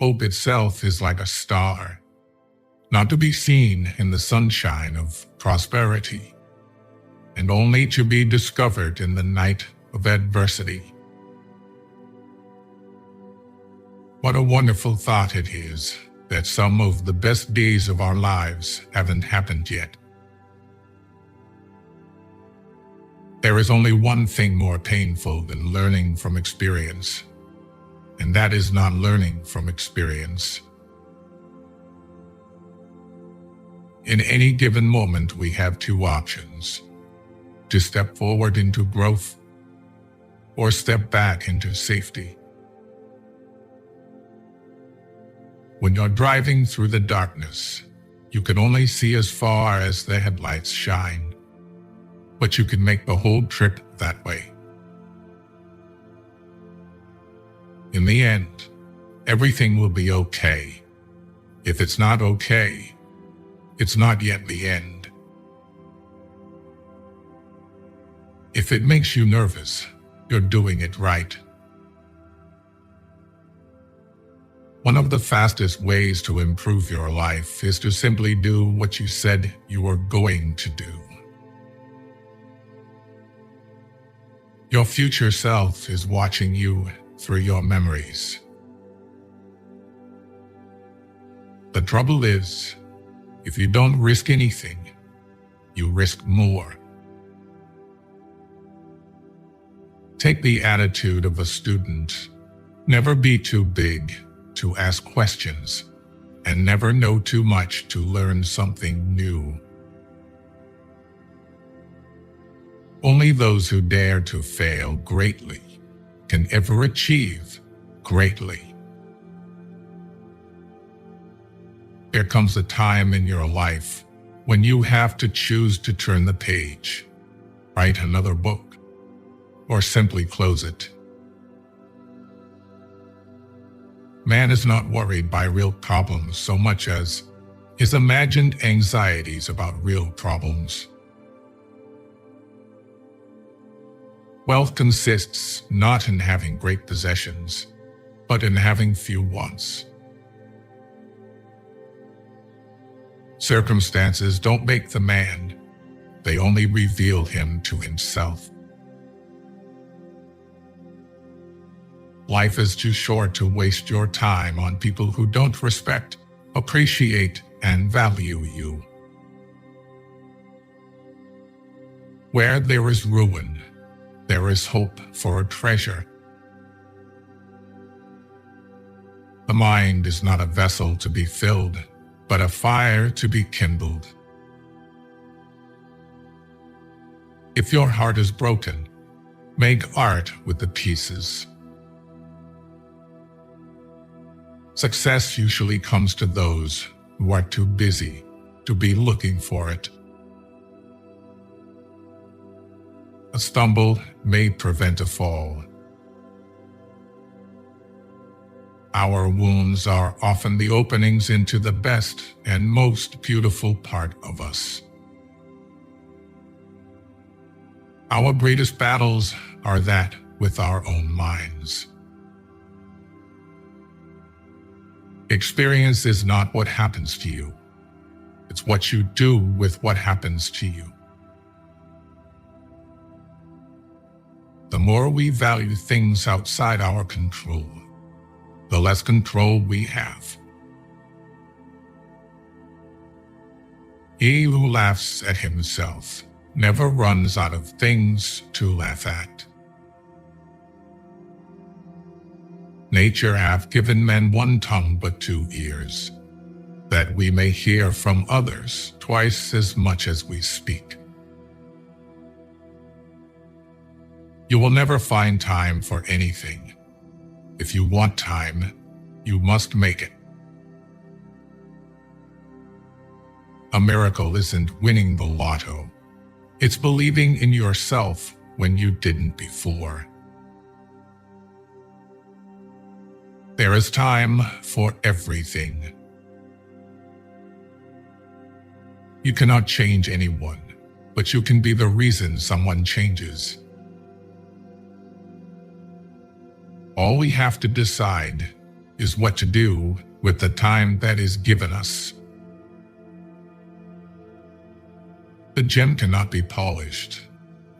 Hope itself is like a star, not to be seen in the sunshine of prosperity, and only to be discovered in the night of adversity. What a wonderful thought it is that some of the best days of our lives haven't happened yet. There is only one thing more painful than learning from experience, and that is not learning from experience. In any given moment, we have two options: to step forward into growth or step back into safety. When you're driving through the darkness, you can only see as far as the headlights shine, but you can make the whole trip that way. In the end, everything will be okay. If it's not okay, it's not yet the end. If it makes you nervous, you're doing it right. One of the fastest ways to improve your life is to simply do what you said you were going to do. Your future self is watching you through your memories. The trouble is, if you don't risk anything, you risk more. Take the attitude of a student. Never be too big to ask questions, and never know too much to learn something new. Only those who dare to fail greatly can ever achieve greatly. There comes a time in your life when you have to choose to turn the page, write another book, or simply close it. Man is not worried by real problems so much as his imagined anxieties about real problems. Wealth consists not in having great possessions, but in having few wants. Circumstances don't make the man, they only reveal him to himself. Life is too short to waste your time on people who don't respect, appreciate, and value you. Where there is ruin, there is hope for a treasure. The mind is not a vessel to be filled, but a fire to be kindled. If your heart is broken, make art with the pieces. Success usually comes to those who are too busy to be looking for it. A stumble may prevent a fall. Our wounds are often the openings into the best and most beautiful part of us. Our greatest battles are that with our own minds. Experience is not what happens to you. It's what you do with what happens to you. The more we value things outside our control, the less control we have. He who laughs at himself never runs out of things to laugh at. Nature hath given men one tongue but two ears, that we may hear from others twice as much as we speak. You will never find time for anything. If you want time, you must make it. A miracle isn't winning the lotto. It's believing in yourself when you didn't before. There is time for everything. You cannot change anyone, but you can be the reason someone changes. All we have to decide is what to do with the time that is given us. The gem cannot be polished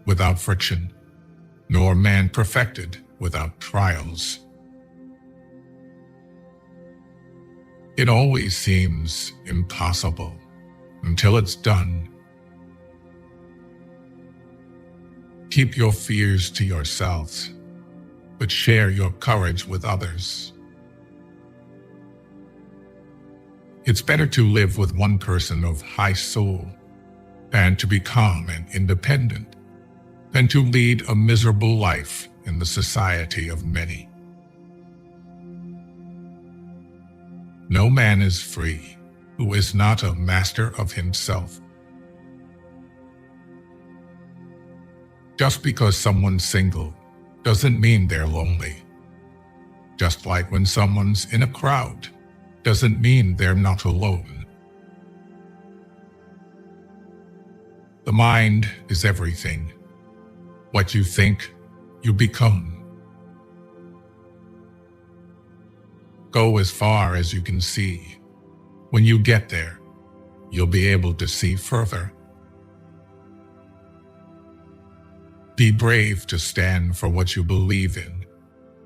without friction, nor man perfected without trials. It always seems impossible until it's done. Keep your fears to yourselves, but share your courage with others. It's better to live with one person of high soul and to be calm and independent than to lead a miserable life in the society of many. No man is free who is not a master of himself. Just because someone's single doesn't mean they're lonely. Just like when someone's in a crowd doesn't mean they're not alone. The mind is everything. What you think, you become. Go as far as you can see. When you get there, you'll be able to see further. Be brave to stand for what you believe in,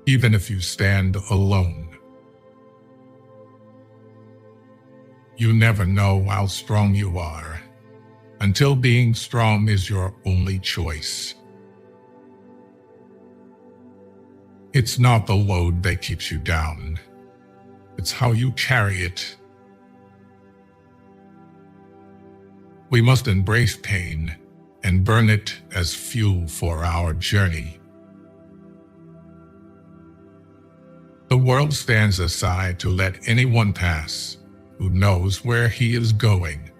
even if you stand alone. You never know how strong you are until being strong is your only choice. It's not the load that keeps you down. It's how you carry it. We must embrace pain and burn it as fuel for our journey. The world stands aside to let anyone pass who knows where he is going.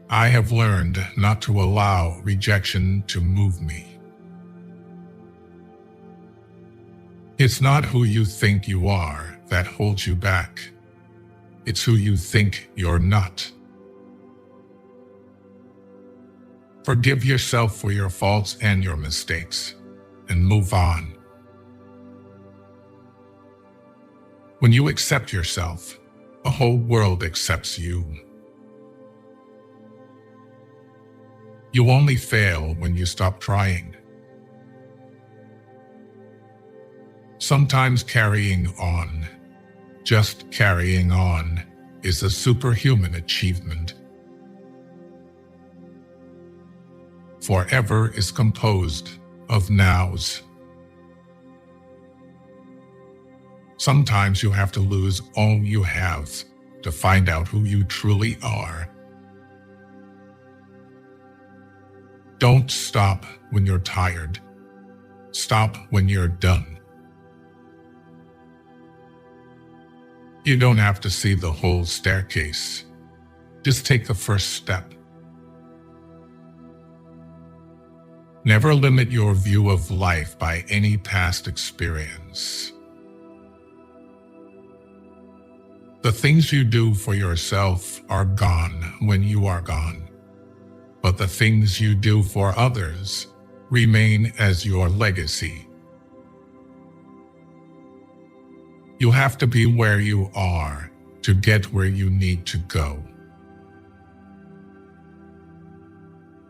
I have learned not to allow rejection to move me. It's not who you think you are that holds you back. It's who you think you're not. Forgive yourself for your faults and your mistakes, and move on. When you accept yourself, the whole world accepts you. You only fail when you stop trying. Sometimes carrying on, just carrying on, is a superhuman achievement. Forever is composed of nows. Sometimes you have to lose all you have to find out who you truly are. Don't stop when you're tired. Stop when you're done. You don't have to see the whole staircase. Just take the first step. Never limit your view of life by any past experience. The things you do for yourself are gone when you are gone, but the things you do for others remain as your legacy. You have to be where you are to get where you need to go.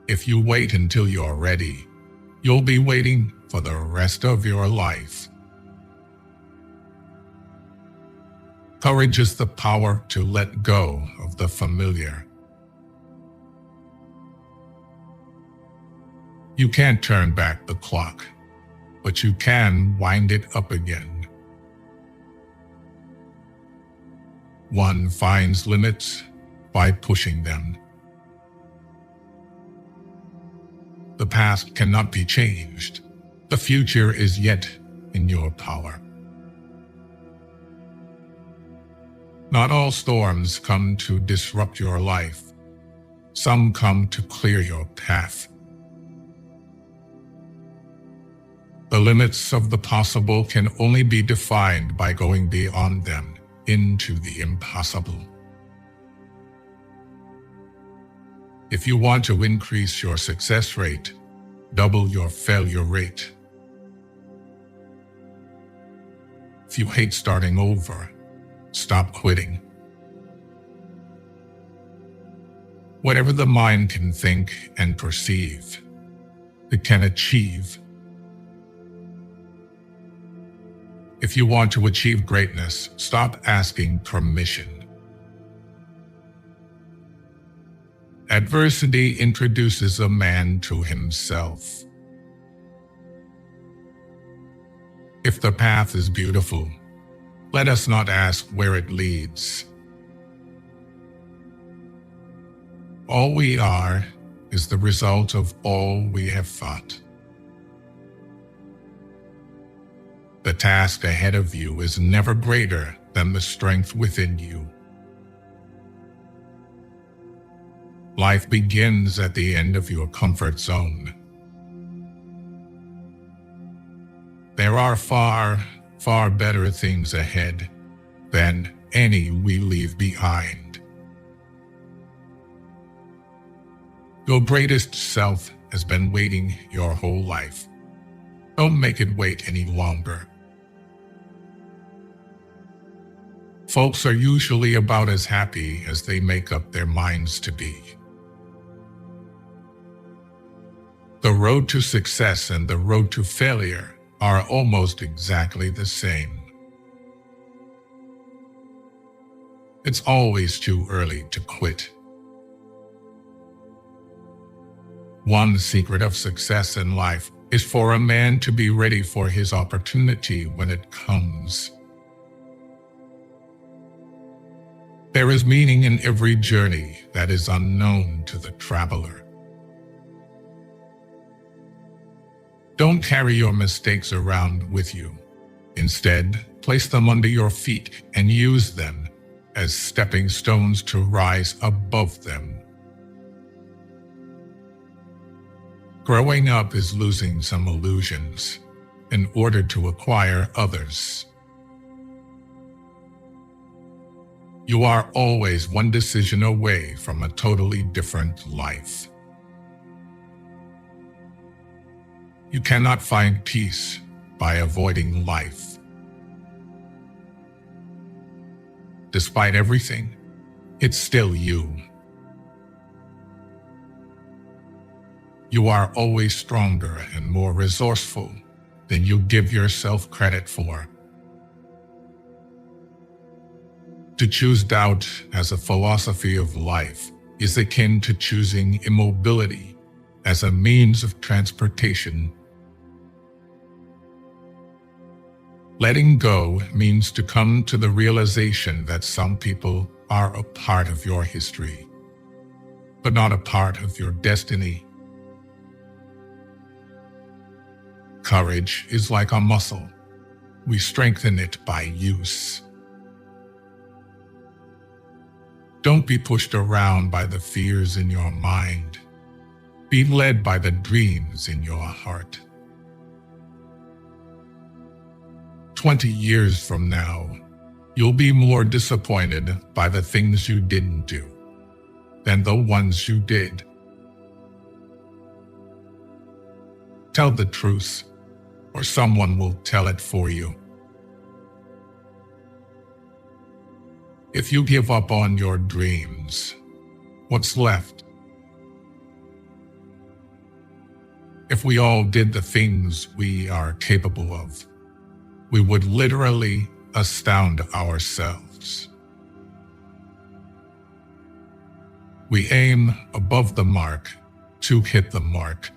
If you wait until you're ready, you'll be waiting for the rest of your life. Courage is the power to let go of the familiar. You can't turn back the clock, but you can wind it up again. One finds limits by pushing them. The past cannot be changed. The future is yet in your power. Not all storms come to disrupt your life. Some come to clear your path. The limits of the possible can only be defined by going beyond them into the impossible. If you want to increase your success rate, double your failure rate. If you hate starting over, stop quitting. Whatever the mind can think and perceive, it can achieve. If you want to achieve greatness, stop asking permission. Adversity introduces a man to himself. If the path is beautiful, let us not ask where it leads. All we are is the result of all we have thought. The task ahead of you is never greater than the strength within you. Life begins at the end of your comfort zone. There are far, far better things ahead than any we leave behind. Your greatest self has been waiting your whole life. Don't make it wait any longer. Folks are usually about as happy as they make up their minds to be. The road to success and the road to failure are almost exactly the same. It's always too early to quit. One secret of success in life is for a man to be ready for his opportunity when it comes. There is meaning in every journey that is unknown to the traveler. Don't carry your mistakes around with you. Instead, place them under your feet and use them as stepping stones to rise above them. Growing up is losing some illusions in order to acquire others. You are always one decision away from a totally different life. You cannot find peace by avoiding life. Despite everything, it's still you. You are always stronger and more resourceful than you give yourself credit for. To choose doubt as a philosophy of life is akin to choosing immobility as a means of transportation. Letting go means to come to the realization that some people are a part of your history, but not a part of your destiny. Courage is like a muscle. We strengthen it by use. Don't be pushed around by the fears in your mind. Be led by the dreams in your heart. 20 years from now, you'll be more disappointed by the things you didn't do than the ones you did. Tell the truth, or someone will tell it for you. If you give up on your dreams, what's left? If we all did the things we are capable of, we would literally astound ourselves. We aim above the mark to hit the mark.